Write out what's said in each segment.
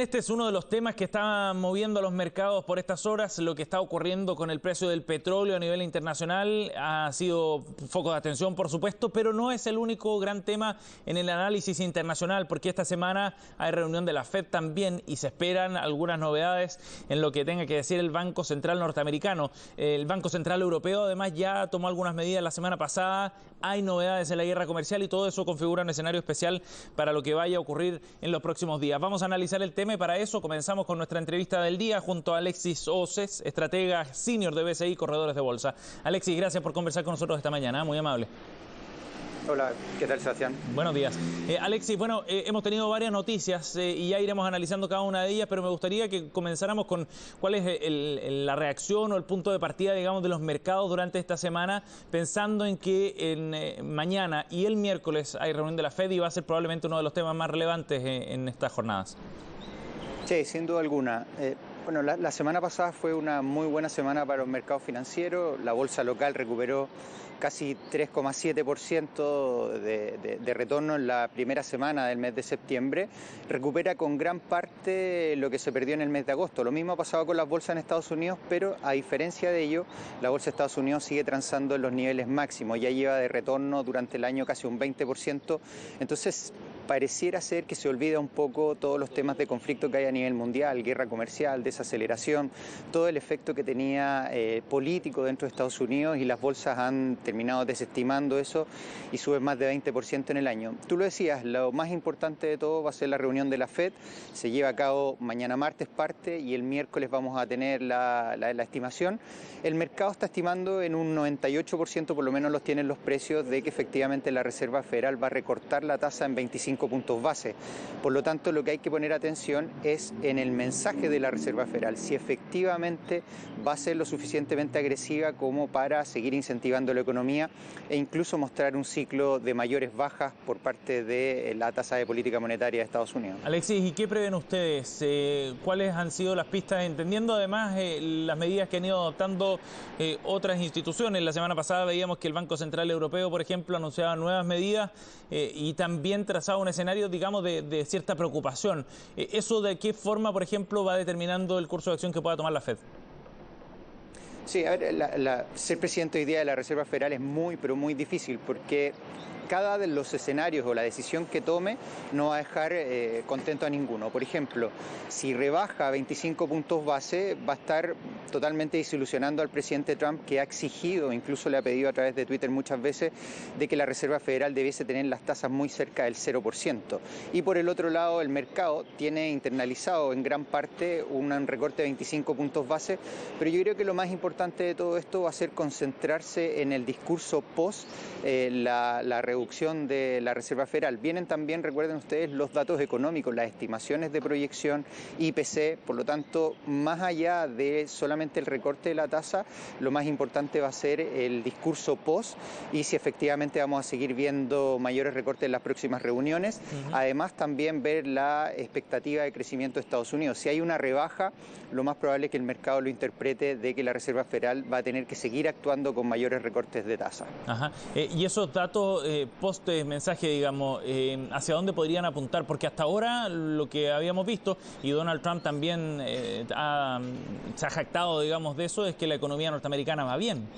Este es uno de los temas que está moviendo a los mercados por estas horas. Lo que está ocurriendo con el precio del petróleo a nivel internacional ha sido foco de atención, por supuesto, pero no es el único gran tema en el análisis internacional, porque esta semana hay reunión de la FED también y se esperan algunas novedades en lo que tenga que decir el Banco Central norteamericano. El Banco Central Europeo además ya tomó algunas medidas la semana pasada. Hay novedades en la guerra comercial y todo eso configura un escenario especial para lo que vaya a ocurrir en los próximos días. Vamos a analizar el tema y para eso comenzamos con nuestra entrevista del día junto a Alexis Oces, estratega senior de BCI Corredores de Bolsa. Alexis, gracias por conversar con nosotros esta mañana, muy amable. Hola, ¿qué tal, Sebastián? Buenos días. Alexis, bueno, hemos tenido varias noticias y ya iremos analizando cada una de ellas, pero me gustaría que comenzáramos con cuál es la reacción o el punto de partida, digamos, de los mercados durante esta semana, pensando en que mañana y el miércoles hay reunión de la FED y va a ser probablemente uno de los temas más relevantes en estas jornadas. Sí, sin duda alguna. Bueno, la semana pasada fue una muy buena semana para los mercados financieros. La bolsa local recuperó casi 3,7% de retorno en la primera semana del mes de septiembre. Recupera con gran parte lo que se perdió en el mes de agosto. Lo mismo ha pasado con las bolsas en Estados Unidos, pero a diferencia de ello, la bolsa de Estados Unidos sigue transando en los niveles máximos. Ya lleva de retorno durante el año casi un 20%. Entonces, pareciera ser que se olvida un poco todos los temas de conflicto que hay a nivel mundial, guerra comercial, desaceleración, todo el efecto que tenía político dentro de Estados Unidos, y las bolsas han terminado desestimando eso y suben más de 20% en el año. Tú lo decías, lo más importante de todo va a ser la reunión de la FED. Se lleva a cabo mañana martes parte y el miércoles vamos a tener la estimación. El mercado está estimando en un 98%, por lo menos los tienen los precios, de que efectivamente la Reserva Federal va a recortar la tasa en 25 puntos base. Por lo tanto, lo que hay que poner atención es en el mensaje de la Reserva Federal, si efectivamente va a ser lo suficientemente agresiva como para seguir incentivando la economía e incluso mostrar un ciclo de mayores bajas por parte de la tasa de política monetaria de Estados Unidos. Alexis, ¿y qué prevén ustedes? ¿Cuáles han sido las pistas? Entendiendo además las medidas que han ido adoptando otras instituciones. La semana pasada veíamos que el Banco Central Europeo, por ejemplo, anunciaba nuevas medidas y también trazaba un escenario, digamos, de cierta preocupación. ¿Eso de qué forma, por ejemplo, va determinando el curso de acción que pueda tomar la FED? Sí, a ver, ser presidente hoy día de la Reserva Federal es muy, pero muy difícil, porque cada de los escenarios o la decisión que tome no va a dejar contento a ninguno. Por ejemplo, si rebaja 25 puntos base, va a estar totalmente desilusionando al presidente Trump, que ha exigido, incluso le ha pedido a través de Twitter muchas veces, de que la Reserva Federal debiese tener las tasas muy cerca del 0%. Y por el otro lado, el mercado tiene internalizado en gran parte un recorte de 25 puntos base, pero yo creo que lo más importante de todo esto va a ser concentrarse en el discurso post la reducción de la Reserva Federal. Vienen también, recuerden ustedes, los datos económicos, las estimaciones de proyección, IPC. Por lo tanto, más allá de solamente el recorte de la tasa, lo más importante va a ser el discurso post y si efectivamente vamos a seguir viendo mayores recortes en las próximas reuniones. Además, también ver la expectativa de crecimiento de Estados Unidos. Si hay una rebaja, lo más probable es que el mercado lo interprete de que la Reserva Federal va a tener que seguir actuando con mayores recortes de tasa. Ajá. Y esos datos post mensaje, digamos, ¿hacia dónde podrían apuntar? Porque hasta ahora lo que habíamos visto, y Donald Trump también se ha jactado, digamos, de eso, es que la economía norteamericana va bien.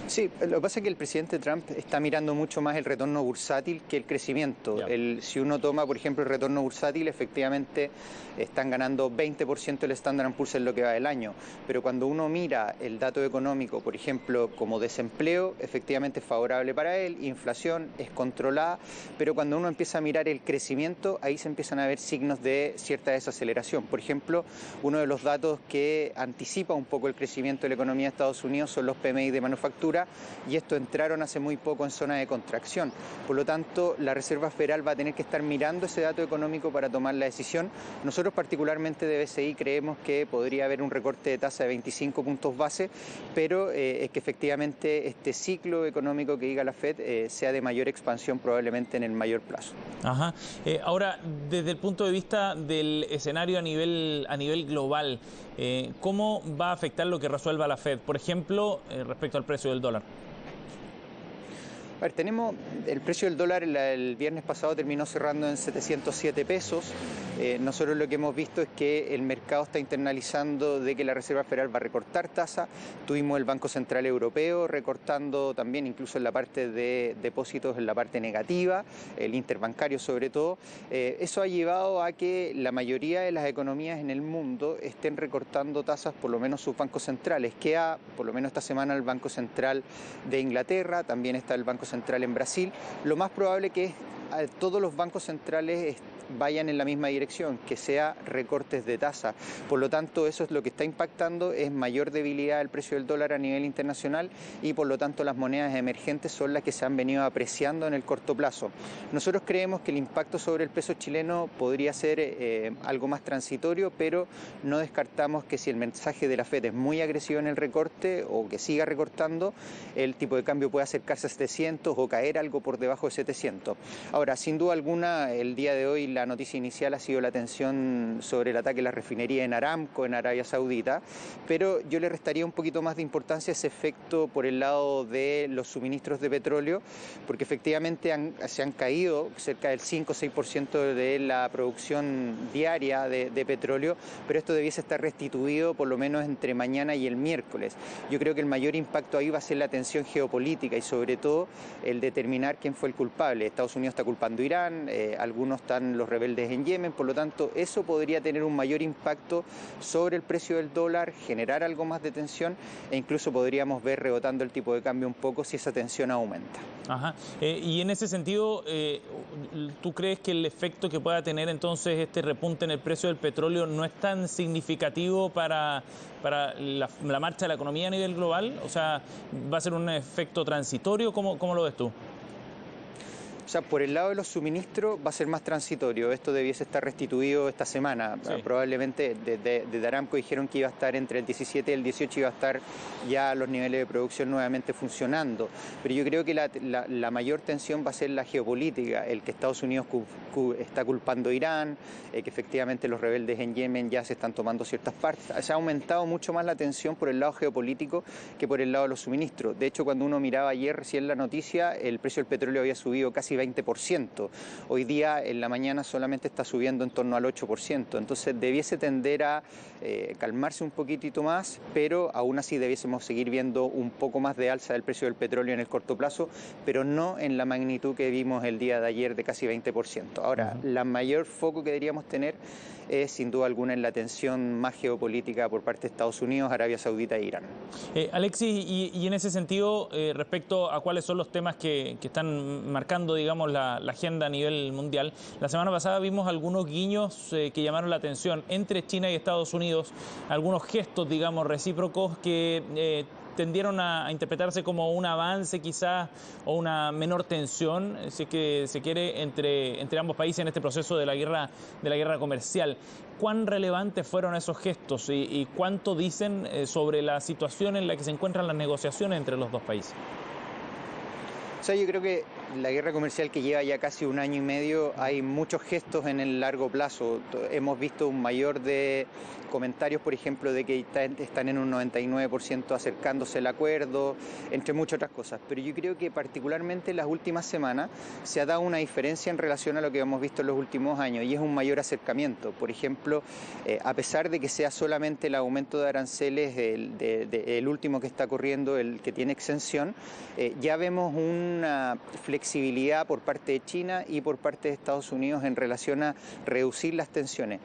Sí, lo que pasa es que el presidente Trump está mirando mucho más el retorno bursátil que el crecimiento. Si uno toma, por ejemplo, el retorno bursátil, efectivamente están ganando 20% el Standard & Poor's en lo que va del año. Pero cuando uno mira el dato económico, por ejemplo, como desempleo, efectivamente es favorable para él, inflación es controlada, pero cuando uno empieza a mirar el crecimiento, ahí se empiezan a ver signos de cierta desaceleración. Por ejemplo, uno de los datos que anticipa un poco el crecimiento de la economía de Estados Unidos son los PMI de manufactura, y estos entraron hace muy poco en zona de contracción. Por lo tanto, la Reserva Federal va a tener que estar mirando ese dato económico para tomar la decisión. Nosotros particularmente de BCI creemos que podría haber un recorte de tasa de 25 puntos base, pero es que efectivamente este ciclo económico que diga la FED sea de mayor expansión probablemente en el mayor plazo. Ajá. Ahora, desde el punto de vista del escenario a nivel global, ¿cómo va a afectar lo que resuelva la FED? Por ejemplo, respecto al precio del dólar. A ver, tenemos el precio del dólar el viernes pasado terminó cerrando en 707 pesos. nosotros lo que hemos visto es que el mercado está internalizando de que la Reserva Federal va a recortar tasa. Tuvimos el Banco Central Europeo recortando también, incluso en la parte de depósitos, en la parte negativa, el interbancario sobre todo. Eso ha llevado a que la mayoría de las economías en el mundo estén recortando tasas, por lo menos sus bancos centrales. Queda, por lo menos esta semana, el Banco Central de Inglaterra, también está el Banco Central en Brasil. Lo más probable que es todos los bancos centrales vayan en la misma dirección, que sea recortes de tasa. Por lo tanto, eso es lo que está impactando, es mayor debilidad del precio del dólar a nivel internacional y por lo tanto las monedas emergentes son las que se han venido apreciando en el corto plazo. Nosotros creemos que el impacto sobre el peso chileno podría ser algo más transitorio, pero no descartamos que si el mensaje de la FED es muy agresivo en el recorte o que siga recortando, el tipo de cambio puede acercarse a 700 o caer algo por debajo de 700. Ahora, sin duda alguna, el día de hoy la noticia inicial ha sido la tensión sobre el ataque a la refinería en Aramco, en Arabia Saudita, pero yo le restaría un poquito más de importancia a ese efecto por el lado de los suministros de petróleo, porque efectivamente se han caído cerca del 5 o 6% de la producción diaria de petróleo, pero esto debiese estar restituido por lo menos entre mañana y el miércoles. Yo creo que el mayor impacto ahí va a ser la tensión geopolítica y sobre todo el determinar quién fue el culpable. Estados Unidos está culpando a Irán, algunos están los rebeldes en Yemen, por lo tanto eso podría tener un mayor impacto sobre el precio del dólar, generar algo más de tensión e incluso podríamos ver rebotando el tipo de cambio un poco si esa tensión aumenta. Ajá. Y en ese sentido, ¿tú crees que el efecto que pueda tener entonces este repunte en el precio del petróleo no es tan significativo para la marcha de la economía a nivel global? O sea, ¿va a ser un efecto transitorio? ¿Cómo lo ves tú? O sea, por el lado de los suministros va a ser más transitorio. Esto debiese estar restituido esta semana. Sí. Probablemente de Aramco dijeron que iba a estar entre el 17 y el 18, iba a estar ya los niveles de producción nuevamente funcionando. Pero yo creo que la mayor tensión va a ser la geopolítica, el que Estados Unidos está culpando a Irán, que efectivamente los rebeldes en Yemen ya se están tomando ciertas partes. Se ha aumentado mucho más la tensión por el lado geopolítico que por el lado de los suministros. De hecho, cuando uno miraba ayer recién la noticia, el precio del petróleo había subido casi 20%. Hoy día en la mañana solamente está subiendo en torno al 8%. Entonces debiese tender a calmarse un poquitito más, pero aún así debiésemos seguir viendo un poco más de alza del precio del petróleo en el corto plazo, pero no en la magnitud que vimos el día de ayer de casi 20%. Ahora, la mayor foco que deberíamos tener es sin duda alguna en la tensión más geopolítica por parte de Estados Unidos, Arabia Saudita e Irán. Alexis, y en ese sentido, respecto a cuáles son los temas que están marcando, digamos, la agenda a nivel mundial, la semana pasada vimos algunos guiños que llamaron la atención entre China y Estados Unidos, algunos gestos, digamos, recíprocos que tendieron a interpretarse como un avance quizás o una menor tensión, si es que se quiere, entre ambos países en este proceso de la guerra comercial. ¿Cuán relevantes fueron esos gestos y cuánto dicen sobre la situación en la que se encuentran las negociaciones entre los dos países? O sea, yo creo que la guerra comercial que lleva ya casi un año y medio, hay muchos gestos en el largo plazo. Hemos visto un mayor de comentarios, por ejemplo, de que están en un 99% acercándose al acuerdo, entre muchas otras cosas. Pero yo creo que particularmente en las últimas semanas se ha dado una diferencia en relación a lo que hemos visto en los últimos años y es un mayor acercamiento. Por ejemplo, a pesar de que sea solamente el aumento de aranceles, el último que está corriendo, el que tiene exención, ya vemos una flexibilidad por parte de China y por parte de Estados Unidos en relación a reducir las tensiones.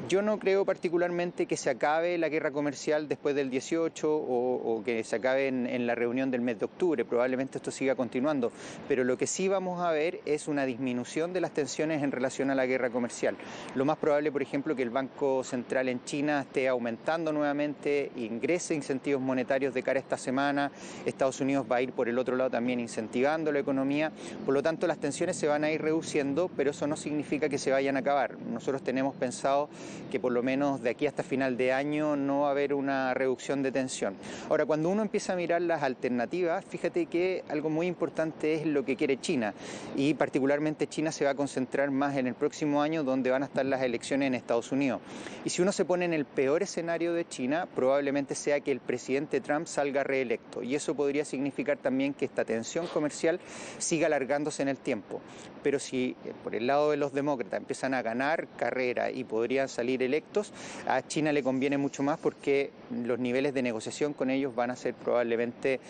Yo no creo particularmente que se acabe la guerra comercial después del 18 o que se acabe en la reunión del mes de octubre. Probablemente esto siga continuando, pero lo que sí vamos a ver es una disminución de las tensiones en relación a la guerra comercial. Lo más probable, por ejemplo, que el Banco Central en China esté aumentando nuevamente, ingrese incentivos monetarios de cara a esta semana. Estados Unidos va a ir por el otro lado también incentivando la economía. Por lo tanto, las tensiones se van a ir reduciendo, pero eso no significa que se vayan a acabar. Nosotros tenemos pensado que por lo menos de aquí hasta final de año no va a haber una reducción de tensión. Ahora, cuando uno empieza a mirar las alternativas, fíjate que algo muy importante es lo que quiere China y particularmente China se va a concentrar más en el próximo año donde van a estar las elecciones en Estados Unidos. Y si uno se pone en el peor escenario de China, probablemente sea que el presidente Trump salga reelecto y eso podría significar también que esta tensión comercial presidencial siga alargándose en el tiempo. Pero si por el lado de los demócratas empiezan a ganar carrera y podrían salir electos, a China le conviene mucho más porque los niveles de negociación con ellos van a ser probablemente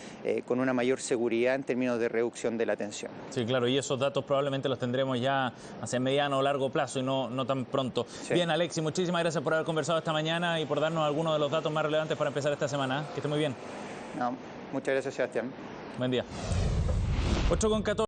con una mayor seguridad en términos de reducción de la tensión. Sí, claro, y esos datos probablemente los tendremos ya hacia mediano o largo plazo y no tan pronto. Sí. Bien, Alexis, muchísimas gracias por haber conversado esta mañana y por darnos algunos de los datos más relevantes para empezar esta semana. Que esté muy bien. No, muchas gracias, Sebastián. Buen día. 8:14.